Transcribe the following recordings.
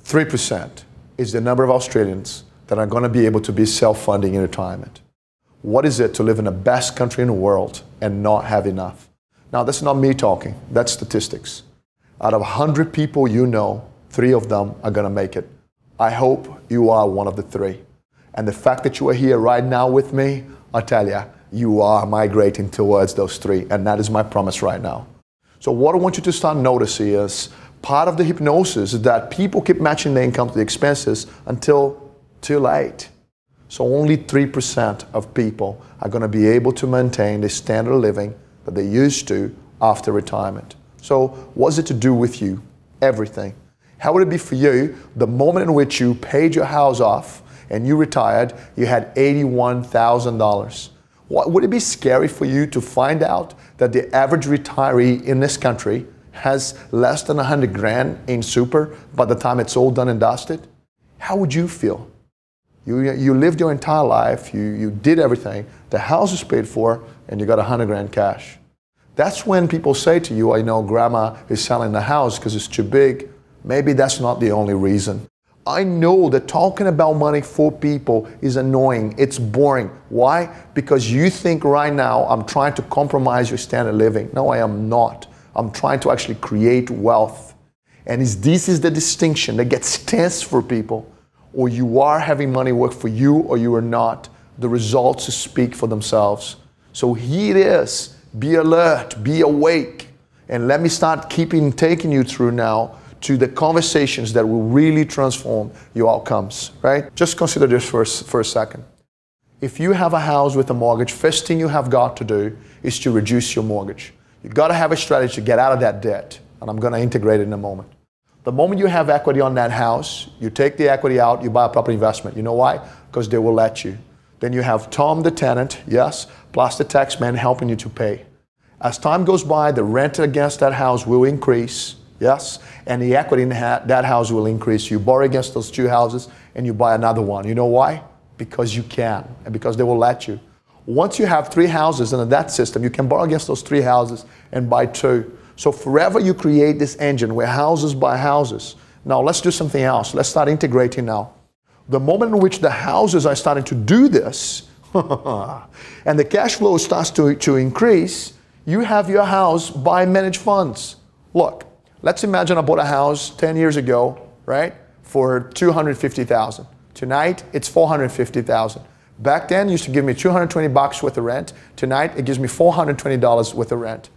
3% is the number of Australians that are going to be able to be self-funding in retirement. What is it to live in the best country in the world and not have enough? Now, that's not me talking. That's statistics. Out of 100 people you know, 3 of them are going to make it. I hope you are one of the 3. And the fact that you are here right now with me, I tell you, you are migrating towards those 3. And that is my promise right now. So what I want you to start noticing is part of the hypnosis is that people keep matching the income to the expenses until too late. So only 3% of people are going to be able to maintain the standard of living that they used to after retirement. So what's it to do with you? Everything. How would it be for you the moment in which you paid your house off and you retired, you had $81,000? Would it be scary for you to find out that the average retiree in this country has less than 100 grand in super by the time it's all done and dusted? How would you feel? You lived your entire life, you did everything, the house is paid for, and you got 100 grand cash. That's when people say to you, I know grandma is selling the house because it's too big. Maybe that's not the only reason. I know that talking about money for people is annoying, it's boring. Why? Because you think right now I'm trying to compromise your standard of living. No, I am not. I'm trying to actually create wealth. And this is the distinction that gets tense for people. Or you are having money work for you or you are not. The results speak for themselves. So here it is. Be alert, be awake. And let me start taking you through now to the conversations that will really transform your outcomes, right? Just consider this for a second. If you have a house with a mortgage, first thing you have got to do is to reduce your mortgage. You've got to have a strategy to get out of that debt. And I'm going to integrate it in a moment. The moment you have equity on that house, you take the equity out, you buy a property investment. You know why? Because they will let you. Then you have Tom, the tenant, yes, plus the tax man helping you to pay. As time goes by, the rent against that house will increase, yes, and the equity in that house will increase. You borrow against those 2 houses and you buy another one. You know why? Because you can and because they will let you. Once you have 3 houses under that system, you can borrow against those 3 houses and buy 2. So forever you create this engine where houses buy houses. Now let's do something else. Let's start integrating now. The moment in which the houses are starting to do this and the cash flow starts to increase, you have your house buy managed funds. Look, let's imagine I bought a house 10 years ago, right, for $250,000. Tonight it's $450,000. Back then it used to give me $220 worth of rent. Tonight it gives me $420 worth of rent.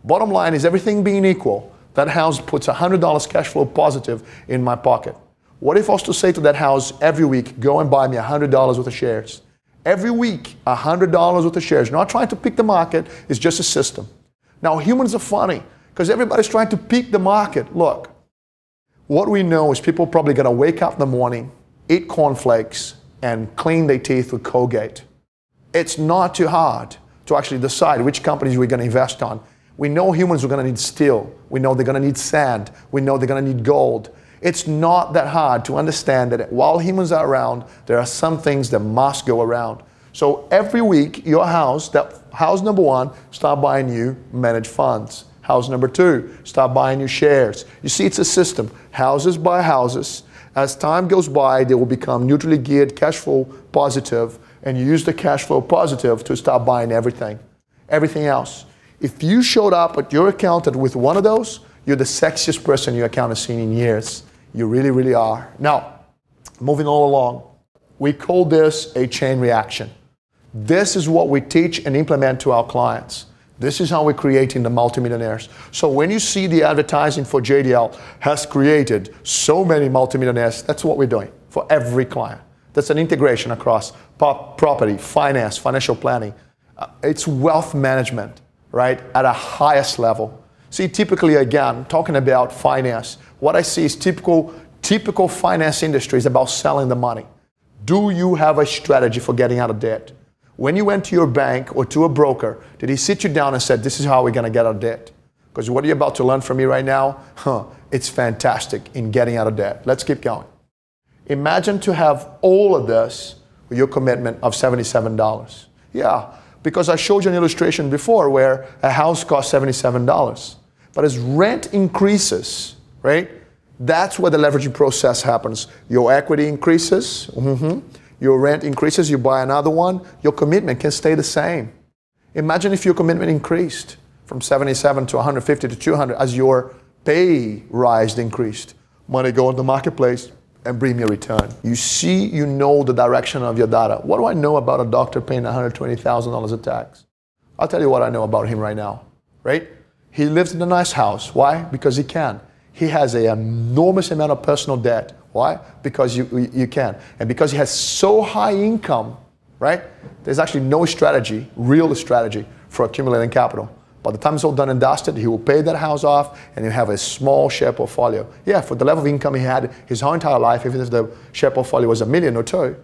Bottom line is everything being equal, that house puts $100 cash flow positive in my pocket. What if I was to say to that house every week, go and buy me $100 worth of shares? Every week, $100 worth of shares. Not trying to pick the market, it's just a system. Now humans are funny because everybody's trying to pick the market. Look, what we know is people are probably going to wake up in the morning, eat cornflakes, and clean their teeth with Colgate. It's not too hard to actually decide which companies we're going to invest on. We know humans are going to need steel. We know they're going to need sand. We know they're going to need gold. It's not that hard to understand that while humans are around, there are some things that must go around. So every week, your house, house number 1, start buying you managed funds. House number 2, start buying you shares. You see, it's a system. Houses buy houses. As time goes by, they will become neutrally geared, cash flow positive, and you use the cash flow positive to start buying everything else. If you showed up at your accountant with one of those, you're the sexiest person your account has seen in years. You really, really are. Now, moving all along, we call this a chain reaction. This is what we teach and implement to our clients. This is how we're creating the multimillionaires. So when you see the advertising for JDL has created so many multimillionaires, that's what we're doing for every client. That's an integration across property, finance, financial planning. It's wealth management, right, at a highest level. See, typically, again, talking about finance, what I see is typical finance industry is about selling the money. Do you have a strategy for getting out of debt? When you went to your bank or to a broker, did he sit you down and said, this is how we're going to get out of debt? Because what you're about to learn from me right now, it's fantastic in getting out of debt. Let's keep going. Imagine to have all of this with your commitment of $77. Yeah, because I showed you an illustration before where a house costs $77. But as rent increases, right, That's where the leveraging process happens. Your equity increases, your rent increases, you buy another one, your commitment can stay the same. Imagine if your commitment increased from 77 to 150 to 200 as your pay rise increased. Money go in the marketplace and bring me a return. You see, you know the direction of your data. What do I know about a doctor paying $120,000 of tax? I'll tell you what I know about him right now, right? He lives in a nice house. Why? Because he can. He has an enormous amount of personal debt. Why? Because you can. And because he has so high income, right? There's actually no strategy, real strategy, for accumulating capital. By the time it's all done and dusted, he will pay that house off and he'll have a small share portfolio. Yeah, for the level of income he had his whole entire life, even if the share portfolio was $1 million or $2 million,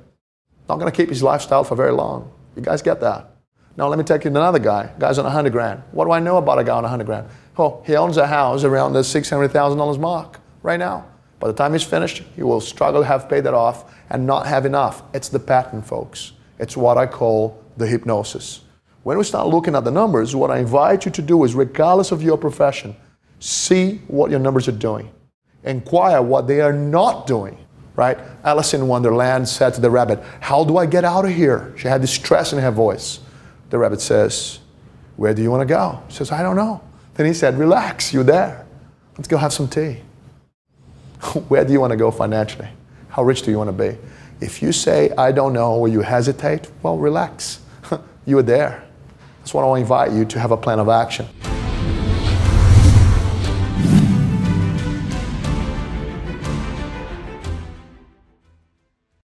not going to keep his lifestyle for very long. You guys get that? Now let me take you to another guy. Guy's on 100 grand. What do I know about a guy on 100 grand? Oh, he owns a house around the $600,000 mark right now. By the time he's finished, he will struggle to have paid that off and not have enough. It's the pattern, folks. It's what I call the hypnosis. When we start looking at the numbers, what I invite you to do is, regardless of your profession, see what your numbers are doing. Inquire what they are not doing, right? Alice in Wonderland said to the rabbit, "How do I get out of here?" She had distress in her voice. The rabbit says, "Where do you want to go?" She says, "I don't know." Then he said, "Relax, you're there. Let's go have some tea." Where do you want to go financially? How rich do you want to be? If you say, "I don't know," or you hesitate, well, relax. You are there. That's why I invite you to have a plan of action.